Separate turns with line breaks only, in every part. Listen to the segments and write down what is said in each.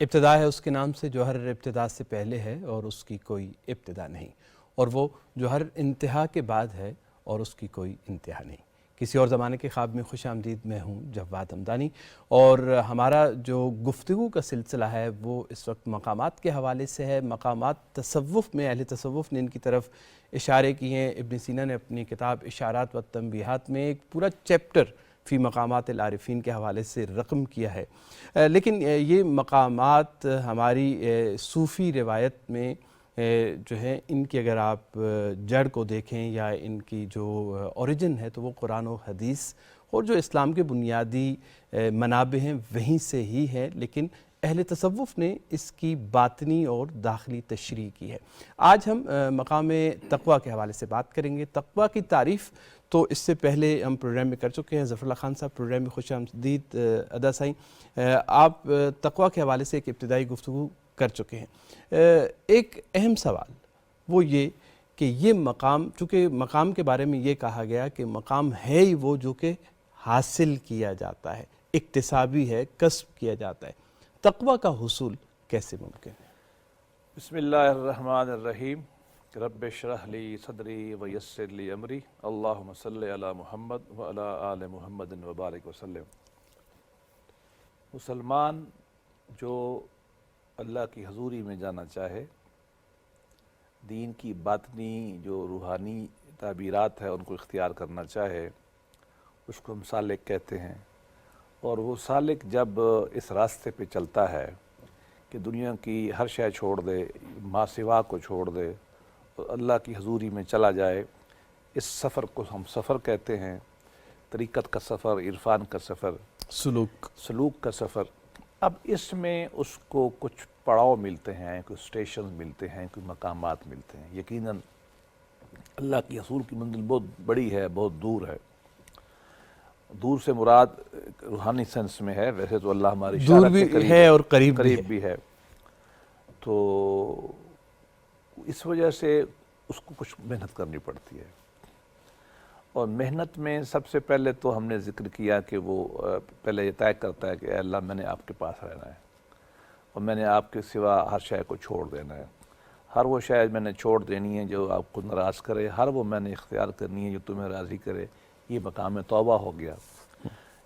ابتدا ہے اس کے نام سے جو ہر ابتدا سے پہلے ہے اور اس کی کوئی ابتدا نہیں، اور وہ جو ہر انتہا کے بعد ہے اور اس کی کوئی انتہا نہیں۔ کسی اور زمانے کے خواب میں خوش آمدید، میں ہوں جواد حمدانی، اور ہمارا جو گفتگو کا سلسلہ ہے وہ اس وقت مقامات کے حوالے سے ہے۔ مقامات تصوف میں، اہل تصوف نے ان کی طرف اشارے کیے ہیں۔ ابن سینا نے اپنی کتاب اشارات و تنبیہات میں ایک پورا چیپٹر فی مقامات العارفین کے حوالے سے رقم کیا ہے، لیکن یہ مقامات ہماری صوفی روایت میں جو ہے ان کی اگر آپ جڑ کو دیکھیں یا ان کی جو اوریجن ہے تو وہ قرآن و حدیث اور جو اسلام کے بنیادی منابع ہیں وہیں سے ہی ہے، لیکن اہل تصوف نے اس کی باطنی اور داخلی تشریح کی ہے۔ آج ہم مقام تقویٰ کے حوالے سے بات کریں گے۔ تقویٰ کی تعریف تو اس سے پہلے ہم پروگرام میں کر چکے ہیں۔ ظفر اللہ خان صاحب پروگرام میں خوش آمدید۔ ادا سائیں، آپ تقویٰ کے حوالے سے ایک ابتدائی گفتگو کر چکے ہیں۔ ایک اہم سوال وہ یہ کہ یہ مقام، چونکہ مقام کے بارے میں یہ کہا گیا کہ مقام ہے ہی وہ جو کہ حاصل کیا جاتا ہے، اکتسابی ہے، کسب کیا جاتا ہے، تقویٰ کا حصول کیسے ممکن ہے؟
بسم اللہ الرحمن الرحیم۔ رب اشرح لی صدری ویسر لی امری، اللہم صلی علی محمد وعلی آل محمد وبارک وسلم۔ مسلمان جو اللہ کی حضوری میں جانا چاہے، دین کی باطنی جو روحانی تعبیرات ہے ان کو اختیار کرنا چاہے، اس کو ہم سالک کہتے ہیں۔ اور وہ سالک جب اس راستے پہ چلتا ہے کہ دنیا کی ہر شے چھوڑ دے، ما سوا کو چھوڑ دے اور اللہ کی حضوری میں چلا جائے، اس سفر کو ہم سفر کہتے ہیں۔ طریقت کا سفر، عرفان کا سفر، سلوک کا سفر۔ اب اس میں اس کو کچھ پڑاؤ ملتے ہیں، کچھ سٹیشن ملتے ہیں، کچھ مقامات ملتے ہیں۔ یقیناً اللہ کی حضور کی منزل بہت بڑی ہے، بہت دور ہے۔ دور سے مراد روحانی سینس میں ہے، ویسے تو اللہ ہماری
دور بھی ہے اور قریب
بھی ہے۔ تو اس وجہ سے اس کو کچھ محنت کرنی پڑتی ہے، اور محنت میں سب سے پہلے تو ہم نے ذکر کیا کہ وہ پہلے یہ طے کرتا ہے کہ اے اللہ میں نے آپ کے پاس رہنا ہے اور میں نے آپ کے سوا ہر شے کو چھوڑ دینا ہے۔ ہر وہ شے میں نے چھوڑ دینی ہے جو آپ کو ناراض کرے، ہر وہ میں نے اختیار کرنی ہے جو تمہیں راضی کرے۔ یہ مقام توبہ ہو گیا۔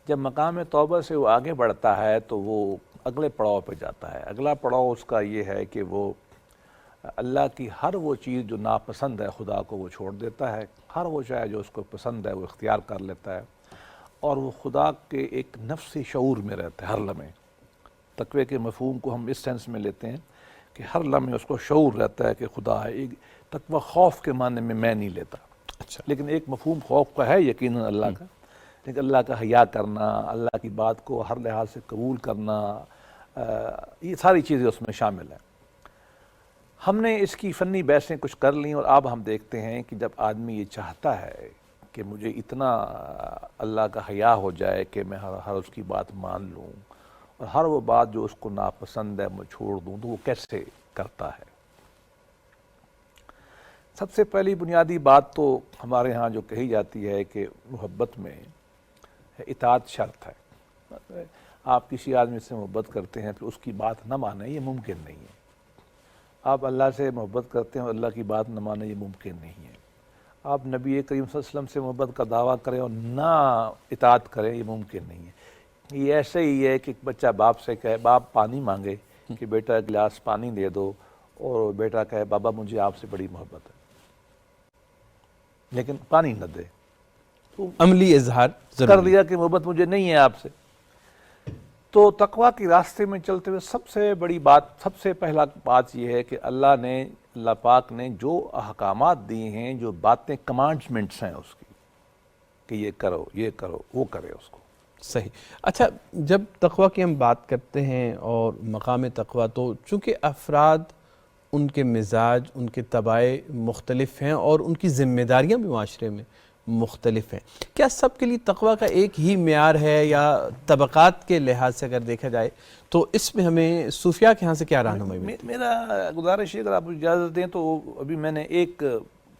جب مقام توبہ سے وہ آگے بڑھتا ہے تو وہ اگلے پڑاؤ پہ جاتا ہے۔ اگلا پڑاؤ اس کا یہ ہے کہ وہ اللہ کی ہر وہ چیز جو ناپسند ہے خدا کو وہ چھوڑ دیتا ہے، ہر وہ شے جو اس کو پسند ہے وہ اختیار کر لیتا ہے، اور وہ خدا کے ایک نفسی شعور میں رہتا ہے ہر لمحے۔ تقوی کے مفہوم کو ہم اس سینس میں لیتے ہیں کہ ہر لمحے اس کو شعور رہتا ہے کہ خدا ہے۔ ایک تقوی خوف کے معنی میں نہیں لیتا، لیکن ایک مفہوم خوف کا ہے یقیناً اللہ کا، لیکن اللہ کا حیا کرنا، اللہ کی بات کو ہر لحاظ سے قبول کرنا، یہ ساری چیزیں اس میں شامل ہیں۔ ہم نے اس کی فنی بحثیں کچھ کر لیں، اور اب ہم دیکھتے ہیں کہ جب آدمی یہ چاہتا ہے کہ مجھے اتنا اللہ کا حیا ہو جائے کہ میں ہر اس کی بات مان لوں اور ہر وہ بات جو اس کو ناپسند ہے میں چھوڑ دوں، تو وہ کیسے کرتا ہے؟ سب سے پہلی بنیادی بات تو ہمارے ہاں جو کہی جاتی ہے کہ محبت میں اطاعت شرط ہے۔ آپ کسی آدمی سے محبت کرتے ہیں پھر اس کی بات نہ مانیں، یہ ممکن نہیں ہے۔ آپ اللہ سے محبت کرتے ہیں اور اللہ کی بات نہ مانیں، یہ ممکن نہیں ہے۔ آپ نبی کریم صلی اللہ علیہ وسلم سے محبت کا دعویٰ کریں اور نہ اطاعت کریں، یہ ممکن نہیں ہے۔ یہ ایسے ہی ہے کہ ایک بچہ باپ سے کہے، باپ پانی مانگے کہ بیٹا ایک گلاس پانی دے دو، اور بیٹا کہے بابا مجھے آپ سے بڑی محبت ہے، لیکن پانی نہ دے، تو
عملی اظہار
کر دیا کہ محبت مجھے نہیں ہے آپ سے۔ تو تقویٰ کے راستے میں چلتے ہوئے سب سے بڑی بات، سب سے پہلا بات یہ ہے کہ اللہ پاک نے جو احکامات دیے ہیں، جو باتیں کمانڈمنٹس ہیں اس کی کہ یہ کرو، یہ کرو، وہ کرے اس کو۔
صحیح۔ اچھا، جب تقویٰ کی ہم بات کرتے ہیں اور مقام تقویٰ، تو چونکہ افراد، ان کے مزاج، ان کے طباع مختلف ہیں اور ان کی ذمہ داریاں بھی معاشرے میں مختلف ہیں، کیا سب کے لیے تقویٰ کا ایک ہی معیار ہے، یا طبقات کے لحاظ سے اگر دیکھا جائے تو اس میں ہمیں صوفیاء کے ہاں سے کیا رہنمائی ملتی ہے؟
میرا گزارش ہے، اگر آپ اجازت دیں تو ابھی میں نے ایک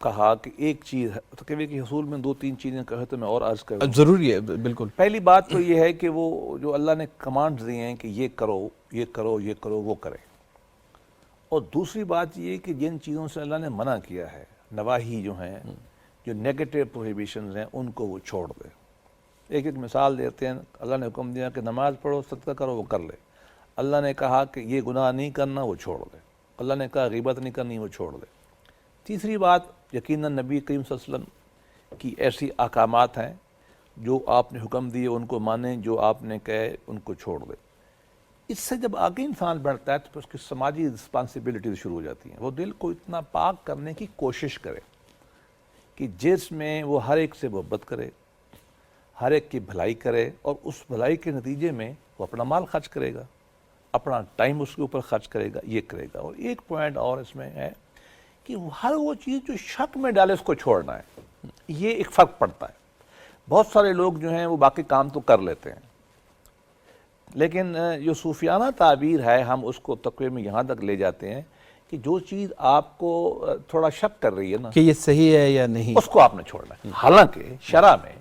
کہا کہ ایک چیز ہے، تقوی کے حصول میں 2-3 چیزیں کہے تو میں اور عرض کروں۔
ضروری ہے، بالکل۔
پہلی بات تو یہ ہے کہ وہ جو اللہ نے کمانڈز دیے ہیں کہ یہ کرو، یہ کرو وہ کرے. اور دوسری بات یہ کہ جن چیزوں سے اللہ نے منع کیا ہے، نواہی جو ہیں، جو نیگیٹو پروہیبیشنز ہیں، ان کو وہ چھوڑ دے. ایک مثال دیتے ہیں. اللہ نے حکم دیا کہ نماز پڑھو، صدقہ کرو، وہ کر لے. اللہ نے کہا کہ یہ گناہ نہیں کرنا، وہ چھوڑ دے. اللہ نے کہا غیبت نہیں کرنی، وہ چھوڑ دے. تیسری بات، یقیناً نبی کریم صلی اللہ علیہ وسلم کی ایسی احکامات ہیں جو آپ نے حکم دیے ان کو مانیں، جو آپ نے کہے ان کو چھوڑ دے. اس سے جب آگے انسان بڑھتا ہے تو پھر اس کی سماجی رسپانسبلٹیز شروع ہو جاتی ہیں. وہ دل کو اتنا پاک کرنے کی کوشش کرے کہ جس میں وہ ہر ایک سے محبت کرے، ہر ایک کی بھلائی کرے، اور اس بھلائی کے نتیجے میں وہ اپنا مال خرچ کرے گا، اپنا ٹائم اس کے اوپر خرچ کرے گا، یہ کرے گا. اور ایک پوائنٹ اور اس میں ہے کہ ہر وہ چیز جو شک میں ڈالے اس کو چھوڑنا ہے. یہ ایک فرق پڑتا ہے. بہت سارے لوگ جو ہیں وہ باقی کام تو کر لیتے ہیں، لیکن جو صوفیانہ تعبیر ہے ہم اس کو تقوی میں یہاں تک لے جاتے ہیں کہ جو چیز آپ کو تھوڑا شک کر رہی ہے نا
کہ یہ صحیح ہے یا نہیں،
اس کو آپ نے چھوڑنا ہے. حالانکہ شرع میں،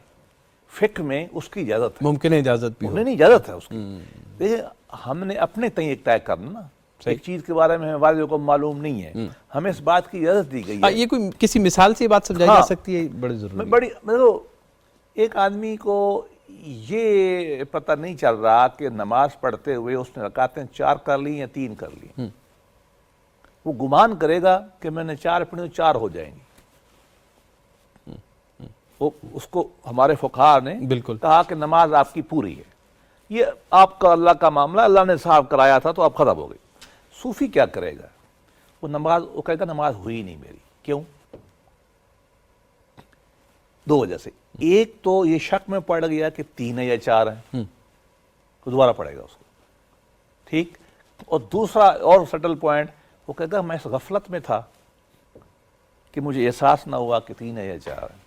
فقہ میں اس کی اجازت ہے،
ممکن ہے اجازت بھی ہو.
نہیں اجازت ہے اس کی. دیکھیں ہم نے اپنے تئیں ایک طے کرنا نا، ایک چیز کے بارے میں ہمیں واضح کو معلوم نہیں ہے، ہمیں اس بات کی اجازت دی گئی ہے.
یہ کوئی کسی مثال سے یہ بات سمجھائی جا سکتی ہے؟ بڑی ضروری ہے.
ایک آدمی کو یہ پتہ نہیں چل رہا کہ نماز پڑھتے ہوئے اس نے رکعتیں 4 کر لی یا 3 کر لی. وہ گمان کرے گا کہ میں نے 4 پڑھی تو 4 ہو جائیں گی. اس کو ہمارے فقہاء نے
بالکل
کہا کہ نماز آپ کی پوری ہے. یہ آپ کا اللہ کا معاملہ، اللہ نے صاحب کرایا تھا تو آپ ختم ہو گئی. صوفی کیا کرے گا؟ وہ کہے گا نماز ہوئی نہیں میری. کیوں؟ 2 وجہ سے. ایک تو یہ شک میں پڑ گیا کہ 3 ہے یا 4 ہیں، تو دوبارہ پڑھے گا اس کو، ٹھیک. اور دوسرا اور سٹل پوائنٹ، وہ کہے گا میں اس غفلت میں تھا کہ مجھے احساس نہ ہوا کہ 3 ہے یا 4 ہیں،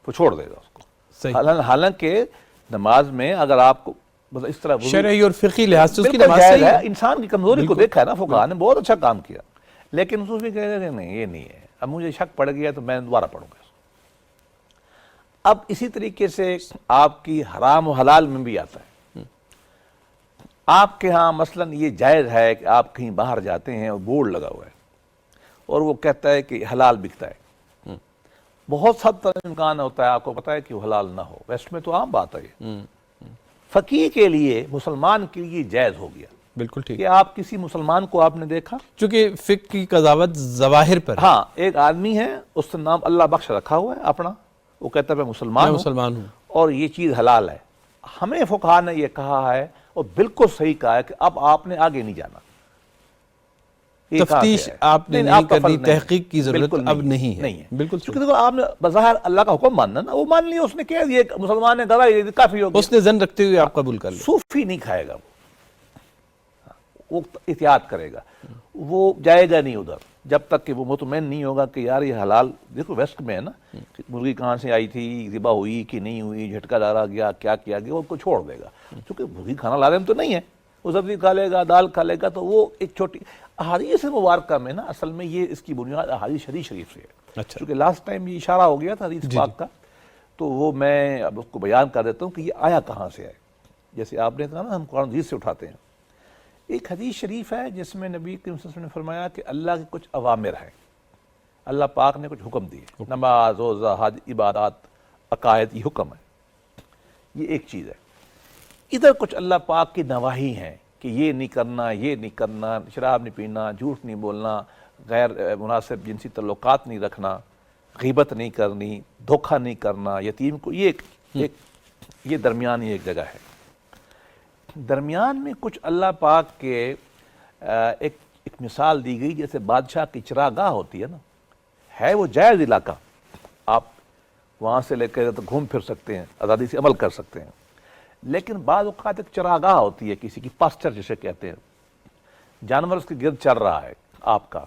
وہ چھوڑ دے گا اس کو. حالانکہ نماز میں اگر آپ کو مطلب اس طرح
شرعی اور فقہی لحاظ سے اس کی
بالکل
نماز
جائز
صحیح
ہے.
ہے.
انسان کی کمزوری کو دیکھا ہے نا فقہاء نے، بہت اچھا کام کیا. لیکن صوفی کہے گا کہ نہیں یہ نہیں ہے، اب مجھے شک پڑ گیا تو میں دوبارہ پڑھوں گا. اب اسی طریقے سے آپ کی حرام و حلال میں بھی آتا ہے. آپ کے ہاں مثلا یہ جائز ہے کہ آپ کہیں باہر جاتے ہیں اور بورڈ لگا ہوا ہے اور وہ کہتا ہے کہ حلال بکتا ہے. بہت حد تک امکان ہوتا ہے آپ کو پتا ہے کہ وہ حلال نہ ہو. ویسٹ میں تو عام بات ہے یہ. فقیہ کے لیے، مسلمان کے لیے جائز ہو گیا.
بالکل ٹھیک.
کہ آپ کسی مسلمان کو آپ نے دیکھا،
چونکہ فقہ کی قضاوت ظواہر پر ہے.
ہاں ایک آدمی ہے اس نے نام اللہ بخش رکھا ہوا ہے اپنا، وہ کہتا ہے میں مسلمان ہوں اور یہ چیز حلال ہے. ہمیں فقہاء نے یہ کہا ہے اور بالکل صحیح کہا ہے کہ اب آپ نے آگے نہیں جانا.
تفتیش آپ نے نہیں کرنی، تحقیق کی ضرورت اب نہیں ہے. بالکل
چونکہ دیکھو آپ نے بظاہر اللہ کا حکم ماننا نا، وہ مان لیا اس نے، کہہ دیا مسلمان ہے گواہ یہ کافی ہو گیا.
اس نے ظن رکھتے ہوئے آپ قبول کر لیا.
صوفی نہیں کھائے گا، وہ احتیاط کرے گا، وہ جائے گا نہیں ادھر جب تک کہ وہ مطمئن نہیں ہوگا کہ یار یہ حلال. دیکھو ویسٹ میں ہے نا، مرغی کہاں سے آئی تھی، ذبح ہوئی کہ نہیں ہوئی، جھٹکا ڈالا گیا، کیا کیا گیا، وہ کو چھوڑ دے گا. چونکہ مرغی کھانا لازم تو نہیں ہے، وہ سبزی کھا لے گا، دال کھا لے گا. تو وہ ایک چھوٹی احادیث مبارکہ میں نا، اصل میں یہ اس کی بنیاد احادیث شریف سے ہے. چونکہ لاسٹ ٹائم یہ اشارہ ہو گیا تھا حدیث پاک کا، تو وہ میں اب اس کو بیان کر دیتا ہوں کہ یہ آیا کہاں سے ہے. جیسے آپ نے کہا نا ہم قرآن حدیث سے اٹھاتے ہیں. ایک حدیث شریف ہے جس میں نبی کریم صلی اللہ علیہ وسلم نے فرمایا کہ اللہ کے کچھ اوامر ہیں، اللہ پاک نے کچھ حکم دیے، نماز، روزہ، حج، عبادات، عقائد، یہ حکم ہے. یہ ایک چیز ہے. ادھر کچھ اللہ پاک کی نواہی ہیں کہ یہ نہیں کرنا، یہ نہیں کرنا، شراب نہیں پینا، جھوٹ نہیں بولنا، غیر مناسب جنسی تعلقات نہیں رکھنا، غیبت نہیں کرنی، دھوکہ نہیں کرنا، یتیم کو. یہ درمیانی ایک جگہ ہے. درمیان میں کچھ اللہ پاک کے ایک مثال دی گئی، جیسے بادشاہ کی چراگاہ ہوتی ہے نا، ہے وہ جائز علاقہ، آپ وہاں سے لے کے گھوم پھر سکتے ہیں، آزادی سے عمل کر سکتے ہیں. لیکن بعض اوقات ایک چراگاہ ہوتی ہے کسی کی، پاسچر جسے کہتے ہیں، جانور اس کے گرد چل رہا ہے، آپ کا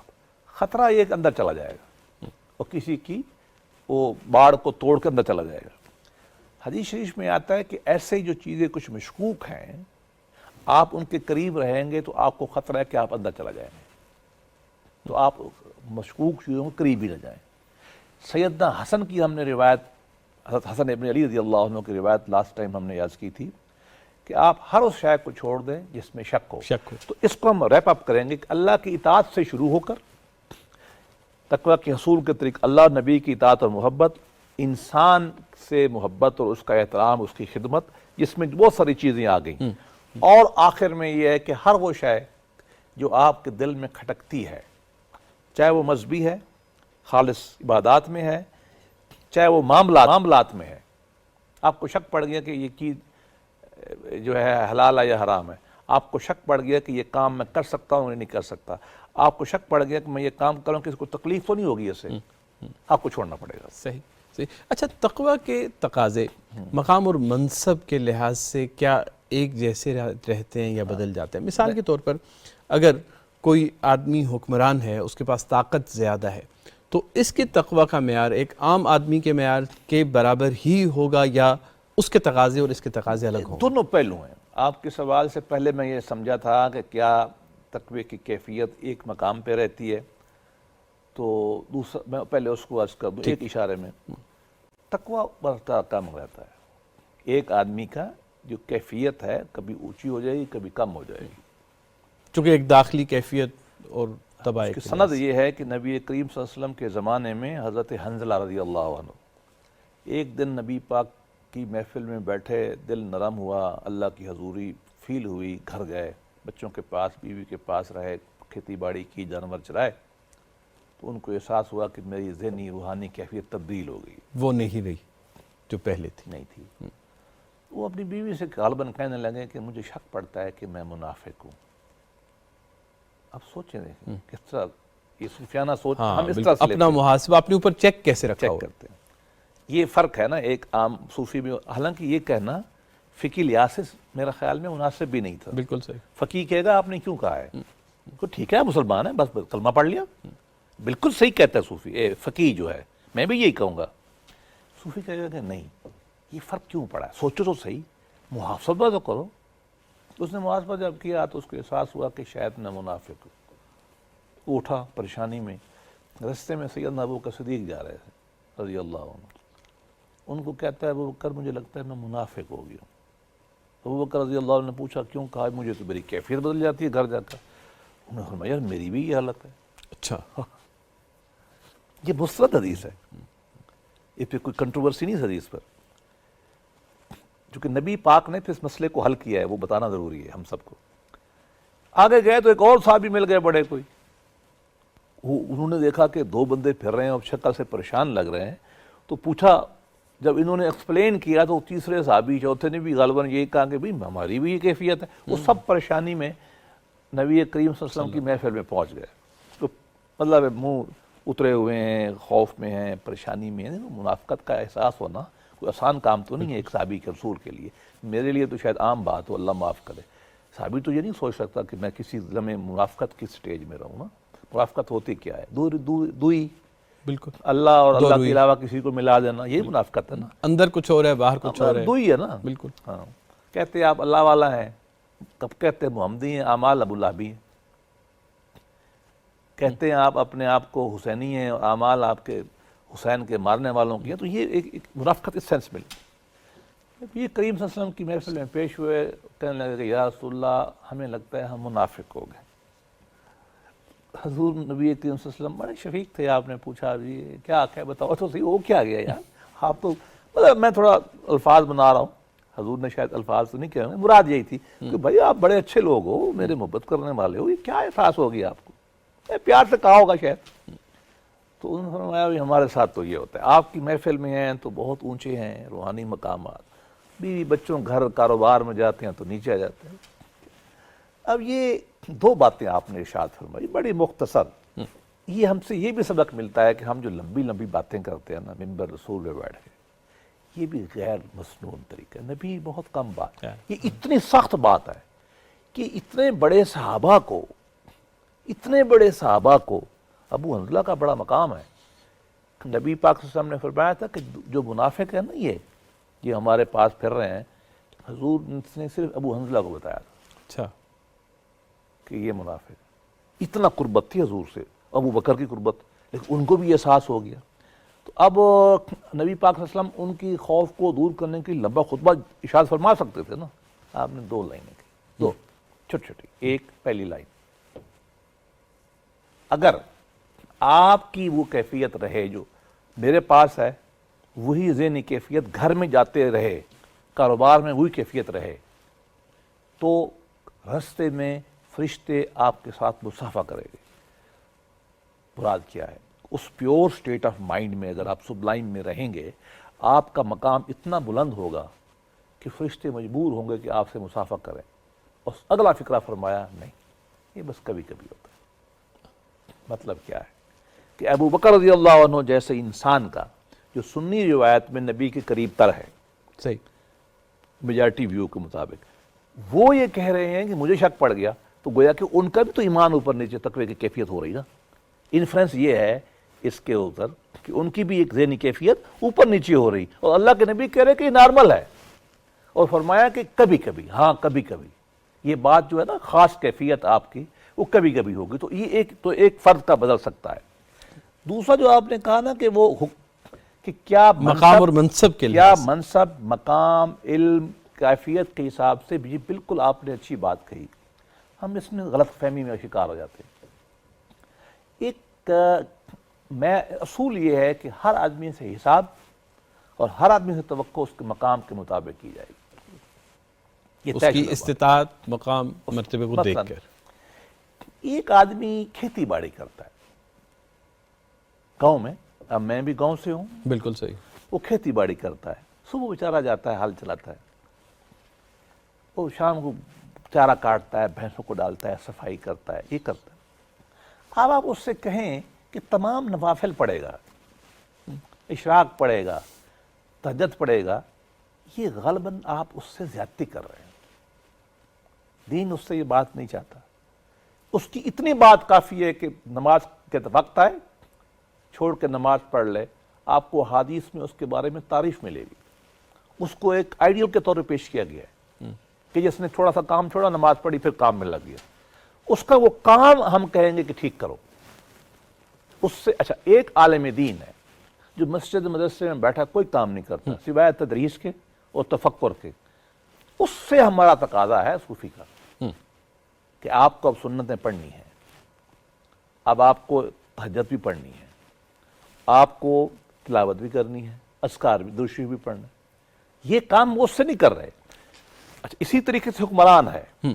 خطرہ یہ کہ اندر چلا جائے گا اور کسی کی وہ باڑ کو توڑ کے اندر چلا جائے گا. حدیث شریف میں آتا ہے کہ ایسے جو چیزیں کچھ مشکوک ہیں، آپ ان کے قریب رہیں گے تو آپ کو خطرہ ہے کہ آپ اندر چلا جائیں گے، تو آپ مشکوک چیزوں کے قریب ہی نہ جائیں. سیدنا حسن کی ہم نے روایت، حضرت حسن ابن علی رضی اللہ عنہ کی روایت لاسٹ ٹائم ہم نے یاد کی تھی کہ آپ ہر اس شے کو چھوڑ دیں جس میں شک ہو.
شک ہو.
تو اس کو ہم ریپ اپ کریں گے کہ اللہ کی اطاعت سے شروع ہو کر تقویٰ کے حصول کے طریق اللہ نبی کی اطاعت اور محبت، انسان سے محبت اور اس کا احترام، اس کی خدمت، جس میں بہت ساری چیزیں آ گئیں. اور آخر میں یہ ہے کہ ہر وہ شے جو آپ کے دل میں کھٹکتی ہے، چاہے وہ مذہبی ہے، خالص عبادات میں ہے، چاہے وہ معاملات میں ہے، آپ کو شک پڑ گیا کہ یہ چیز جو ہے حلال ہے یا حرام ہے، آپ کو شک پڑ گیا کہ یہ کام میں کر سکتا ہوں یا نہیں کر سکتا، آپ کو شک پڑ گیا کہ میں یہ کام کروں کہ اس کو تکلیف تو نہیں ہوگی اس سے، آپ کو چھوڑنا پڑے گا.
صحیح صحیح. اچھا، تقویٰ کے تقاضے مقام اور منصب کے لحاظ سے کیا ایک جیسے رہتے ہیں یا بدل جاتے ہیں؟ مثال کے طور پر اگر کوئی آدمی حکمران ہے، اس کے پاس طاقت زیادہ ہے، تو اس کے تقویٰ کا معیار ایک عام آدمی کے معیار کے برابر ہی ہوگا یا اس کے تقاضے اور اس کے تقاضے الگ ہوں گے؟
دونوں پہلو ہیں. آپ کے سوال سے پہلے میں یہ سمجھا تھا کہ کیا تقوی کی کیفیت ایک مقام پہ رہتی ہے، تو دوسرا میں پہلے اس کو عرض کر دوں ایک اشارے میں. تقوی بڑھتا کم رہتا ہے. ایک آدمی کا جو کیفیت ہے کبھی اونچی ہو جائے گی، کبھی کم ہو جائے گی،
چونکہ ایک داخلی کیفیت اور طبع
اس کی سند یہ ہے کہ نبی کریم صلی اللہ علیہ وسلم کے زمانے میں حضرت حنظلہ رضی اللہ عنہ ایک دن نبی پاک کی محفل میں بیٹھے، دل نرم ہوا، اللہ کی حضوری فیل ہوئی، گھر گئے، بچوں کے پاس، بیوی کے پاس رہے، کھیتی باڑی کی، جانور چرائے، تو ان کو احساس ہوا کہ میری ذہنی روحانی کیفیت تبدیل ہو گئی،
وہ نہیں رہی جو پہلے تھی.
نہیں تھی. وہ اپنی بیوی سے غالباً کہنے لگے کہ مجھے شک پڑتا ہے کہ میں منافق ہوں. اب سوچیں دیکھیں کس طرح یہ صوفیانہ سوچ ہم اس طرح سے
اپنا محاسبہ اپنے اوپر چیک کیسے رکھا
چیک کرتے ہیں. یہ فرق ہے نا ایک عام صوفی میں. حالانکہ یہ کہنا فقی لحاظ سے میرا خیال میں مناسب بھی نہیں تھا.
بالکل صحیح.
فقی کہے گا آپ نے کیوں کہا ہے، تو ٹھیک ہے مسلمان ہے، بس کلمہ پڑھ لیا، بالکل صحیح کہتا ہے صوفی. فقی جو ہے میں بھی یہی کہوں گا. صوفی کہے گا کہ نہیں، یہ فرق کیوں پڑا ہے، سوچو تو صحیح، محاسبہ تو کرو. اس نے محاسبہ جب کیا تو اس کو احساس ہوا کہ شاید میں منافق ہوں. اٹھا پریشانی میں. رستے میں سیدنا ابو بکر صدیق جا رہے تھے رضی اللہ عنہ. ان کو کہتا ہے ابو بکر مجھے لگتا ہے میں منافق ہو گیا. ابو بکر رضی اللہ عنہ نے پوچھا کیوں؟ کہا مجھے تو میری کیفیت بدل جاتی ہے گھر جا کر. انہوں نے فرمایا یار میری بھی یہ حالت ہے.
اچھا،
یہ مستند حدیث ہے، اس پہ کوئی کنٹروورسی نہیں اس حدیث پر. چونکہ نبی پاک نے پھر اس مسئلے کو حل کیا ہے، وہ بتانا ضروری ہے ہم سب کو. آگے گئے تو ایک اور صحابی مل گئے بڑے کوئی. انہوں نے دیکھا کہ دو بندے پھر رہے ہیں اور شکل سے پریشان لگ رہے ہیں، تو پوچھا. جب انہوں نے ایکسپلین کیا تو تیسرے صحابی چوتھے نے بھی غالباً یہی کہا کہ بھئی ہماری بھی یہ کیفیت ہے. وہ سب پریشانی میں نبی کریم صلی اللہ علیہ وسلم کی محفل میں پہنچ گئے. تو مطلب منہ اترے ہوئے ہیں، خوف میں ہیں، پریشانی میں ہیں. منافقت کا احساس ہونا کوئی آسان کام تو نہیں ہے ایک صحابی کے رسول کے لیے. میرے لیے تو شاید عام بات ہو، اللہ معاف کرے. صحابی تو یہ نہیں سوچ سکتا کہ میں کسی لمحے منافقت کی سٹیج میں رہوں نا. منافقت ہوتی کیا ہے؟ دوئی،
بالکل
اللہ اور اللہ کے علاوہ کسی کو ملا دینا، یہی منافقت ہے نا.
اندر کچھ اور ہے، باہر کچھ اور ہے.
دوئی ہے نا.
بالکل.
ہاں، کہتے ہیں آپ اللہ والا ہیں، کب کہتے ہیں محمدی ہیں، اعمال ابو لہبی ہیں. کہتے ہیں آپ اپنے آپ کو حسینی ہیں اور اعمال آپ کے حسین کے مارنے والوں کی ہیں. تو یہ ایک منافقت اس سینس میں. یہ کریم صلی اللہ علیہ وسلم کی محفل میں پیش ہوئے، کہنے لگے کہ یا رسول اللہ ہمیں لگتا ہے ہم منافق ہو گئے. حضور نبی کریم صلی اللہ علیہ وسلم بڑے شفیق تھے. آپ نے پوچھا جی کیا کہ بتاؤ تو صحیح، وہ کیا گیا یار آپ تو، مطلب میں تھوڑا الفاظ بنا رہا ہوں، حضور نے شاید الفاظ تو نہیں کہے، مراد یہی تھی کہ بھائی آپ بڑے اچھے لوگ ہو، میرے محبت کرنے والے ہو، یہ کیا احساس ہوگی آپ کو؟ پیار سے کہا ہوگا شاید. تو انہوں نے فرمایا بھی ہمارے ساتھ تو یہ ہوتا ہے، آپ کی محفل میں ہیں تو بہت اونچے ہیں روحانی مقامات، بیوی بچوں گھر کاروبار میں جاتے ہیں تو نیچے آ جاتے ہیں. اب یہ دو باتیں آپ نے ارشاد فرمائی بڑی مختصر. یہ ہم سے یہ بھی سبق ملتا ہے کہ ہم جو لمبی لمبی باتیں کرتے ہیں نا منبر رسول پہ بیٹھ کے، یہ بھی غیر مسنون طریقہ ہے. نبی بہت کم بات، یہ اتنی سخت بات ہے کہ اتنے بڑے صحابہ کو ابو حنظلہ کا بڑا مقام ہے. نبی پاک صلی اللہ علیہ وسلم نے فرمایا تھا کہ جو منافق ہے نا یہ ہمارے پاس پھر رہے ہیں. حضور نے صرف ابو حنظلہ کو بتایا تھا
اچھا
کہ یہ منافق. اتنا قربت تھی حضور سے، ابو بکر کی قربت، لیکن ان کو بھی احساس ہو گیا. تو اب نبی پاک صلی اللہ علیہ وسلم ان کی خوف کو دور کرنے کی لمبا خطبہ ارشاد فرما سکتے تھے نا. آپ نے 2 لائنیں کہی، 2 چھوٹی چھوٹی. ایک پہلی لائن، اگر آپ کی وہ کیفیت رہے جو میرے پاس ہے، وہی ذہنی کیفیت گھر میں جاتے رہے، کاروبار میں وہی کیفیت رہے، تو رستے میں فرشتے آپ کے ساتھ مصافحہ کریں گے. مراد کیا ہے؟ اس پیور سٹیٹ آف مائنڈ میں اگر آپ سبلائم میں رہیں گے، آپ کا مقام اتنا بلند ہوگا کہ فرشتے مجبور ہوں گے کہ آپ سے مصافحہ کریں. اور اگلا فقرہ فرمایا نہیں، یہ بس کبھی کبھی ہوتا ہے. مطلب کیا ہے کہ ابو بکر رضی اللہ عنہ جیسے انسان کا جو سنی روایت میں نبی کے قریب تر ہے،
صحیح،
میجارٹی ویو کے مطابق، وہ یہ کہہ رہے ہیں کہ مجھے شک پڑ گیا، تو گویا کہ ان کا بھی تو ایمان اوپر نیچے تقوی کی کیفیت ہو رہی نا. انفرنس یہ ہے اس کے اوپر کہ ان کی بھی ایک ذہنی کیفیت اوپر نیچے ہو رہی، اور اللہ کے نبی کہہ رہے کہ یہ نارمل ہے. اور فرمایا کہ کبھی کبھی، ہاں کبھی کبھی، یہ بات جو ہے نا خاص کیفیت آپ کی وہ کبھی کبھی ہوگی. تو یہ ایک فرد کا بدل سکتا ہے. دوسرا جو آپ نے کہا نا کہ وہ کہ کیا
مقام اور منصب کے
کیا
لحاظ سے.
منصب، مقام، علم، کیفیت کے حساب سے بھی بالکل آپ نے اچھی بات کہی. ہم اس میں غلط فہمی میں شکار ہو جاتے ہیں. ایک میں اصول یہ ہے کہ ہر آدمی سے حساب اور ہر آدمی سے توقع اس کے مقام کے مطابق کی جائے گی. یہ
اس
طے
کی
شدہ بات.
استطاعت، مقام، مرتبے کو دیکھ
مثلاً
کر.
ایک آدمی کھیتی باڑی کرتا ہے گاؤں میں، اب میں بھی گاؤں سے ہوں،
بالکل صحیح.
وہ کھیتی باڑی کرتا ہے، صبح بیچارہ جاتا ہے، ہل چلاتا ہے، وہ شام کو چارہ کاٹتا ہے، بھینسوں کو ڈالتا ہے، صفائی کرتا ہے، یہ کرتا ہے. اب آپ اس سے کہیں کہ تمام نوافل پڑھے گا، اشراق پڑھے گا، تہجد پڑھے گا، یہ غالباً آپ اس سے زیادتی کر رہے ہیں. دین اس سے یہ بات نہیں چاہتا. اس کی اتنی بات کافی ہے کہ نماز کے وقت آئے، چھوڑ کے نماز پڑھ لے، آپ کو حدیث میں اس کے بارے میں تعریف ملے گی. اس کو ایک آئیڈیل کے طور پہ پیش کیا گیا ہے کہ جس نے تھوڑا سا کام چھوڑا، نماز پڑھی، پھر کام میں لگ گیا. اس کا وہ کام ہم کہیں گے کہ ٹھیک کرو. اس سے اچھا ایک عالم دین ہے جو مسجد مدرسے میں بیٹھا کوئی کام نہیں کرتا سوائے تدریس کے اور تفکر کے. اس سے ہمارا تقاضا ہے صوفی کا کہ آپ کو اب سنتیں پڑھنی ہیں، اب آپ کو تہجد بھی پڑھنی ہے، آپ کو تلاوت بھی کرنی ہے، اذکار بھی، درود شریف بھی پڑھنا ہے. یہ کام وہ اس سے نہیں کر رہے. اچھا اسی طریقے سے حکمران ہے،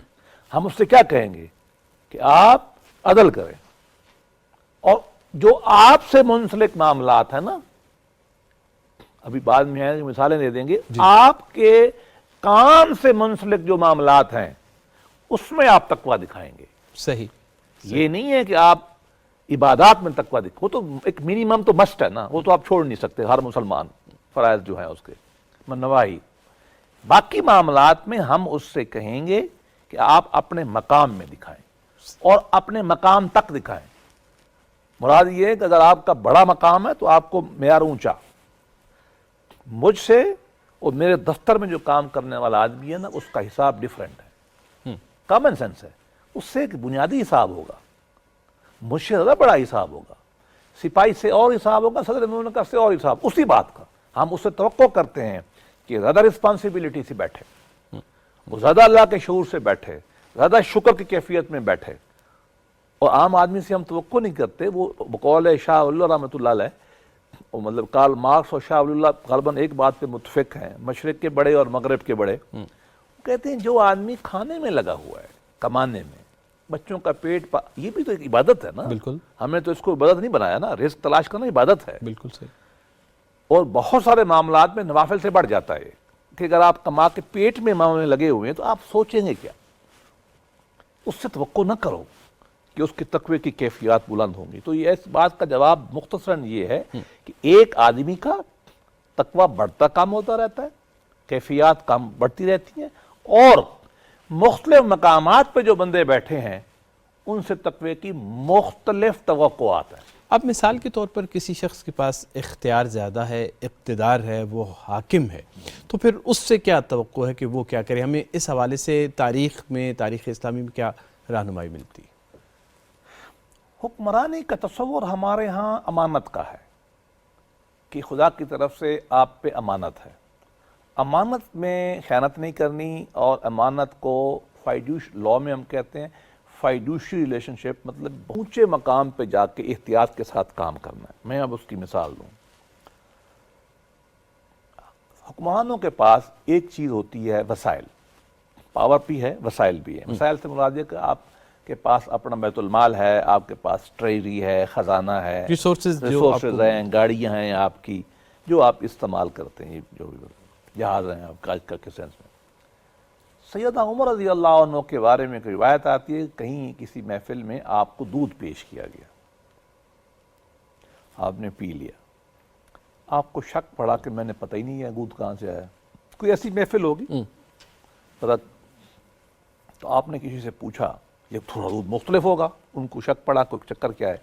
ہم اس سے کیا کہیں گے کہ آپ عدل کریں، اور جو آپ سے منسلک معاملات ہیں نا، ابھی بعد میں ہیں مثالیں دے دیں گے، آپ کے کام سے منسلک جو معاملات ہیں اس میں آپ تقویٰ دکھائیں گے.
صحیح.
یہ نہیں ہے کہ آپ عبادات میں تقویٰ دکھائیں، وہ تو ایک منیمم تو مسٹ ہے نا، وہ تو آپ چھوڑ نہیں سکتے ہر مسلمان، فرائض جو ہیں اس کے نواہی. باقی معاملات میں ہم اس سے کہیں گے کہ آپ اپنے مقام میں دکھائیں اور اپنے مقام تک دکھائیں. مراد یہ ہے کہ اگر آپ کا بڑا مقام ہے تو آپ کو معیار اونچا. مجھ سے اور میرے دفتر میں جو کام کرنے والا آدمی ہے نا، اس کا حساب ڈیفرنٹ ہے، کامن سینس ہے. اس سے ایک بنیادی حساب ہوگا، مجھ سے زیادہ بڑا حساب ہوگا، سپاہی سے اور حساب ہوگا، صدر مملکت سے اور حساب. اسی بات کا ہم اس سے توقع کرتے ہیں کہ زیادہ رسپانسبلٹی سے بیٹھے، وہ زیادہ اللہ کے شعور سے بیٹھے، زیادہ شکر کی کیفیت میں بیٹھے. اور عام آدمی سے ہم توقع نہیں کرتے. وہ بقول شاہ ولی اللہ رحمۃ اللہ علیہ، وہ مطلب کارل مارکس اور شاہ ولی اللہ غالباً ایک بات پہ متفق ہیں، مشرق کے بڑے اور مغرب کے بڑے. کہتے ہیں جو آدمی کھانے میں لگا ہوا ہے، کمانے میں، بچوں کا پیٹ یہ بھی تو ایک عبادت ہے نا.
بالکل.
ہمیں تو اس کو عبادت نہیں بنایا نا، رزق تلاش کرنا عبادت ہے.
بالکل صحیح.
اور بہت سارے معاملات میں نوافل سے بڑھ جاتا ہے کہ اگر آپ کما کے پیٹ میں معاملے لگے ہوئے ہیں تو آپ سوچیں گے کیا. اس سے توقع نہ کرو کہ اس کی تقوی کی کیفیات بلند ہوں گی. تو یہ اس بات کا جواب مختصراً یہ ہے کہ ایک آدمی کا تقوی بڑھتا کام ہوتا رہتا ہے، کیفیات کام بڑھتی رہتی ہیں، اور مختلف مقامات پہ جو بندے بیٹھے ہیں ان سے تقوی کی مختلف توقعات ہیں.
اب مثال کے طور پر کسی شخص کے پاس اختیار زیادہ ہے، اقتدار ہے، وہ حاکم ہے، تو پھر اس سے کیا توقع ہے کہ وہ کیا کرے؟ ہمیں اس حوالے سے تاریخ اسلامی میں کیا رہنمائی ملتی؟
حکمرانی کا تصور ہمارے ہاں امانت کا ہے کہ خدا کی طرف سے آپ پہ امانت ہے. امانت میں خیانت نہیں کرنی، اور امانت کو لا میں ہم کہتے ہیں فائیڈوشری ریلیشن شپ، مطلب اونچے مقام پہ جا کے احتیاط کے ساتھ کام کرنا ہے۔ میں اب اس کی مثال دوں، حکمرانوں کے پاس ایک چیز ہوتی ہے وسائل، پاور بھی ہے وسائل بھی ہے۔ وسائل سے مراد یہ کہ آپ کے پاس اپنا بیت المال ہے، آپ کے پاس ٹریری ہے، خزانہ ہے،
ریسورسز
ہیں، گاڑیاں ہیں آپ کی جو آپ استعمال کرتے ہیں، جو بھی جہاز ہیں آپ کا آج کل کے سینس میں۔ سیدنا عمر رضی اللہ عنہ کے بارے میں ایک روایت آتی ہے، کہیں کسی محفل میں آپ کو دودھ پیش کیا گیا، آپ نے پی لیا، آپ کو شک پڑا کہ میں نے پتہ ہی نہیں ہے دودھ کہاں سے آیا، کوئی ایسی محفل ہوگی تو آپ نے کسی سے پوچھا، یہ تھوڑا دودھ مختلف ہوگا، ان کو شک پڑا کوئی چکر کیا ہے،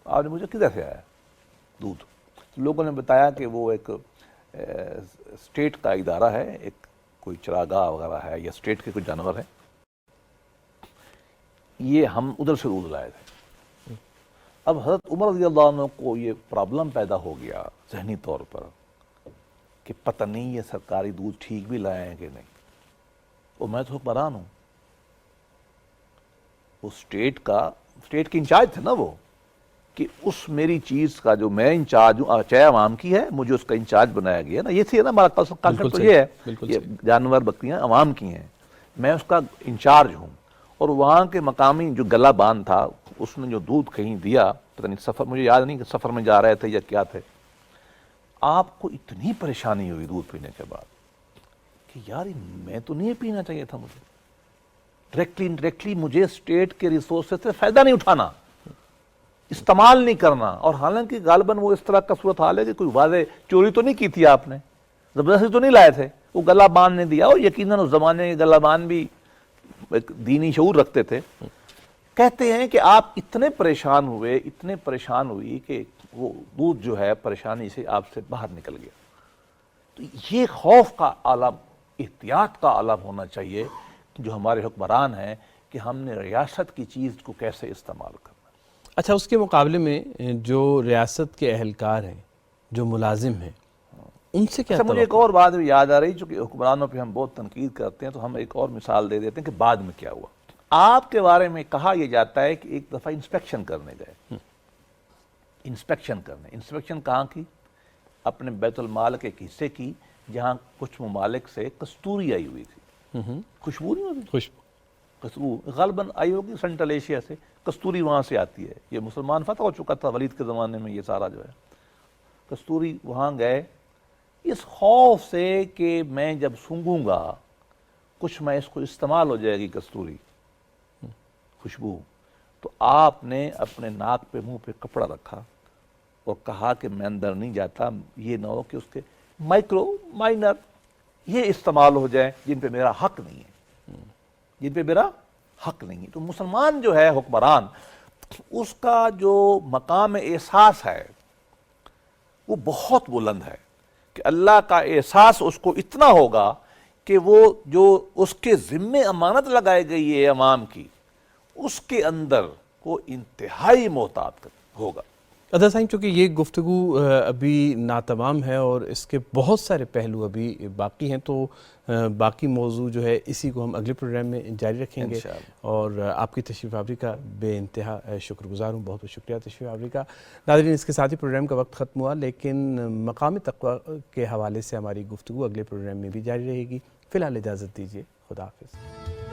تو آپ نے مجھے کدھر سے آیا دودھ؟ لوگوں نے بتایا کہ وہ ایک اسٹیٹ کا ادارہ ہے، ایک کوئی چراگاہ وغیرہ ہے یا اسٹیٹ کے کوئی جانور ہیں، یہ ہم ادھر سے دودھ لائے تھے۔ اب حضرت عمر رضی اللہ عنہ کو یہ پرابلم پیدا ہو گیا ذہنی طور پر کہ پتہ نہیں یہ سرکاری دودھ ٹھیک بھی لائے ہیں کہ نہیں، اور میں تو حکمران ہوں، وہ اسٹیٹ کے انچارج تھے نا وہ، کہ اس میری چیز کا جو میں انچارج ہوں، چاہے عوام کی ہے، مجھے اس کا انچارج بنایا گیا نا، یہ تھی نا ہمارا کانسیپٹ تو یہ ہے، یہ جانور بکریاں عوام کی ہیں، میں اس کا انچارج ہوں، اور وہاں کے مقامی جو گلہ باندھ تھا اس نے جو دودھ کہیں دیا، پتہ نہیں سفر، مجھے یاد نہیں کہ سفر میں جا رہے تھے یا کیا تھے، آپ کو اتنی پریشانی ہوئی دودھ پینے کے بعد کہ یار میں تو نہیں پینا چاہیے تھا، مجھے ڈائریکٹلی مجھے اسٹیٹ کے ریسورسز سے فائدہ نہیں اٹھانا، استعمال نہیں کرنا، اور حالانکہ غالباً وہ اس طرح کا صورت حال ہے کہ کوئی واضح چوری تو نہیں کی تھی آپ نے، زبردستی تو نہیں لائے تھے، وہ گلہ باندھ نے دیا، اور یقیناً اس زمانے کے گلہ باندھ بھی ایک دینی شعور رکھتے تھے۔ کہتے ہیں کہ آپ اتنے پریشان ہوئی کہ وہ دودھ جو ہے پریشانی سے آپ سے باہر نکل گیا۔ تو یہ خوف کا عالم، احتیاط کا عالم ہونا چاہیے جو ہمارے حکمران ہیں، کہ ہم نے ریاست کی چیز کو کیسے استعمال کرنا۔
اچھا، اس کے مقابلے میں جو ریاست کے اہلکار ہیں، جو ملازم ہیں، ان سے کیا
مجھے ایک اور بات یاد آ رہی، چونکہ حکمرانوں پہ ہم بہت تنقید کرتے ہیں تو ہم ایک اور مثال دے دیتے ہیں کہ بعد میں کیا ہوا۔ آپ کے بارے میں کہا یہ جاتا ہے کہ ایک دفعہ انسپیکشن کرنے گئے، انسپیکشن کہاں کی؟ اپنے بیت المال کے حصے کی، جہاں کچھ ممالک سے کستوری آئی ہوئی تھی، خوشبو نہیں ہوتی، کستوری غالباً آئی ہوگی سینٹرل ایشیا سے، کستوری وہاں سے آتی ہے، یہ مسلمان فتح ہو چکا تھا ولید کے زمانے میں، یہ سارا جو ہے کستوری وہاں گئے، اس خوف سے کہ میں جب سونگھوں گا کچھ میں اس کو استعمال ہو جائے گی کستوری خوشبو، تو آپ نے اپنے ناک پہ منہ پہ کپڑا رکھا اور کہا کہ میں اندر نہیں جاتا، یہ نہ ہو کہ اس کے مائنر یہ استعمال ہو جائے جن پہ میرا حق نہیں ہے، تو مسلمان جو ہے حکمران، اس کا جو مقام احساس ہے وہ بہت بلند ہے، کہ اللہ کا احساس اس کو اتنا ہوگا کہ وہ جو اس کے ذمے امانت لگائی گئی ہے عوام کی، اس کے اندر وہ انتہائی محتاط ہوگا۔
ادا صاحب، چونکہ یہ گفتگو ابھی ناتمام ہے اور اس کے بہت سارے پہلو ابھی باقی ہیں، تو باقی موضوع جو ہے اسی کو ہم اگلے پروگرام میں جاری رکھیں گے، اور آپ کی تشریف آوری کا بے انتہا شکر گزار ہوں، بہت بہت شکریہ تشریف آوری کا۔ ناظرین، اس کے ساتھ ہی پروگرام کا وقت ختم ہوا، لیکن مقام تقویٰ کے حوالے سے ہماری گفتگو اگلے پروگرام میں بھی جاری رہے گی۔ فی الحال اجازت دیجیے، خدا حافظ۔